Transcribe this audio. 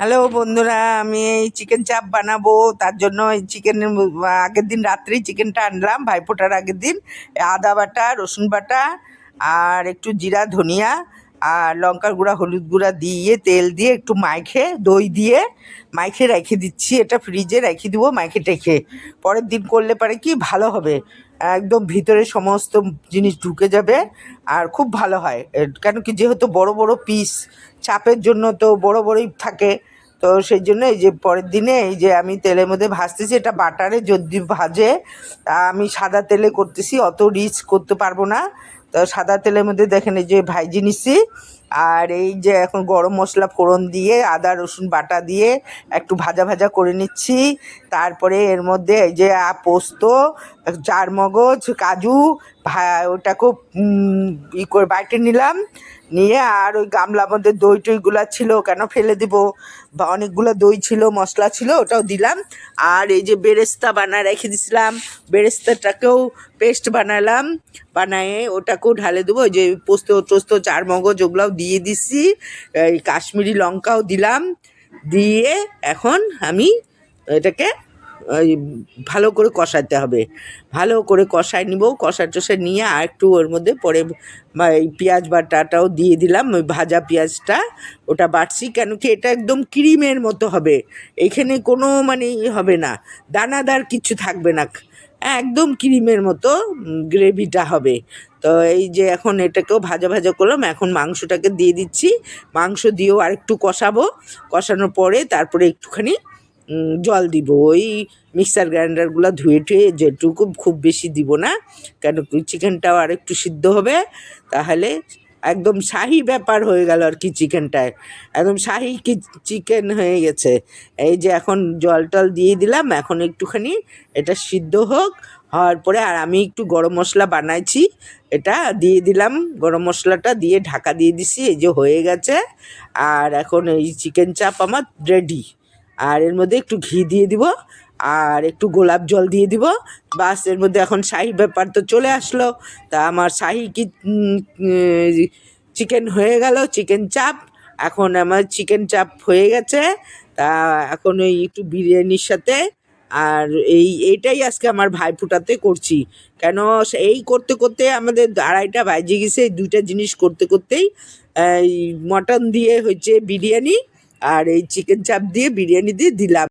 Hello বন্ধুরা, আমি এই চিকেন চাপ বানাবো। তার জন্য এই চিকেনের আগের দিন রাত্রেই চিকেনটা আনলাম, ভাইফোঁটার আগের দিন। আদা বাটা, রসুন বাটা আর একটু জিরা, ধনিয়া আর লঙ্কার গুঁড়া, হলুদ গুঁড়া দিয়ে তেল দিয়ে একটু মাইখে, দই দিয়ে মাইখে রেখে দিচ্ছি। এটা ফ্রিজে রেখে দেবো মাইখে টেখে। পরের দিন করলে পারে কি ভালো হবে, একদম ভিতরে সমস্ত জিনিস ঢুকে যাবে আর খুব ভালো হয়। কেন কি, যেহেতু বড় বড় পিস, চাপের জন্য তো বড় বড়ই থাকে। তো সেই জন্য এই যে পরের দিনে এই যে আমি তেলের মধ্যে ভাজতেছি, এটা বাটারে যদি ভাজে, আমি সাদা তেলে করতেছি, অত রিচ করতে পারবো না। তো সাদা তেলের মধ্যে দেখেন এই যে ভাইজি নিচ্ছি। আর এই যে এখন গরম মশলা ফোড়ন দিয়ে আদা রসুন বাটা দিয়ে একটু ভাজা ভাজা করে নিচ্ছি। তারপরে এর মধ্যে এই যে পোস্ত, চারমগজ, কাজু, ওটাকেও করে বাইটে নিলাম। নিয়ে আর ওই গামলার মধ্যে দই টইগুলা ছিল, কেন ফেলে দিব, বা অনেকগুলো দই ছিল, মশলা ছিল, ওটাও দিলাম। আর এই যে বেরেস্তা বানায় রেখে দিছিলাম, বেরেস্তাটাকেও পেস্ট বানালাম, বানায়ে ওটাকেও ঢালে দেবো। ওই যে পোস্ত টোস্ত চারমগজ ওগুলাও দিয়ে দিছি, এই কাশ্মীরি লঙ্কাও দিলাম। দিয়ে এখন আমি এটাকে ওই ভালো করে কষাতে হবে, ভালো করে কষায় নিব। কষায় নিয়ে আর একটু ওর মধ্যে পরে এই পেঁয়াজ বাটাটাও দিয়ে দিলাম, ওই ভাজা পেঁয়াজটা ওটা বাটছি। কেন কি এটা একদম ক্রিমের মতো হবে, এখানে কোনো মানে হবে না, দানাদার কিছু থাকবে না, একদম ক্রিমের মতো গ্রেভিটা হবে। তো এই যে এখন এটাকেও ভাজা ভাজা করলাম, এখন মাংসটাকে দিয়ে দিচ্ছি। মাংস দিয়েও আরেকটু কষাবো, কষানোর পরে তারপরে একটুখানি জল দিব। ওই মিক্সার গ্রাইন্ডারগুলো ধুয়ে টুয়ে যেটুকু, খুব বেশি দিব না, কেন চিকেনটাও আর একটু সিদ্ধ হবে। তাহলে একদম শাহি ব্যাপার হয়ে গেল আর কি, চিকেনটায় একদম শাহি কি চিকেন হয়ে গেছে। এই যে এখন জল টল দিয়ে দিলাম, এখন একটুখানি এটা সিদ্ধ হোক। হওয়ার পরে আর আমি একটু গরম মশলা বানাইছি, এটা দিয়ে দিলাম, গরম মশলাটা দিয়ে ঢাকা দিয়ে দিছি। এই যে হয়ে গেছে। আর এখন এই চিকেন চাপ আমার রেডি। আর এর মধ্যে একটু ঘি দিয়ে দিব আর একটু গোলাপ জল দিয়ে দিব, বাস। এর মধ্যে এখন শাহি ব্যাপার তো চলে আসলো। তা আমার শাহি কি চিকেন হয়ে গেল, চিকেন চাপ। এখন আমার চিকেন চাপ হয়ে গেছে। তা এখন ওই একটু বিরিয়ানির সাথে, আর এইটাই আজকে আমার ভাইফোঁটাতে করছি। কেন এই করতে করতে আমাদের 2:30 বাজে গেছে। এই দুইটা জিনিস করতে করতেই এই মটন দিয়ে হচ্ছে বিরিয়ানি, আর এই চিকেন চাপ দিয়ে বিরিয়ানি দিয়ে দিলাম।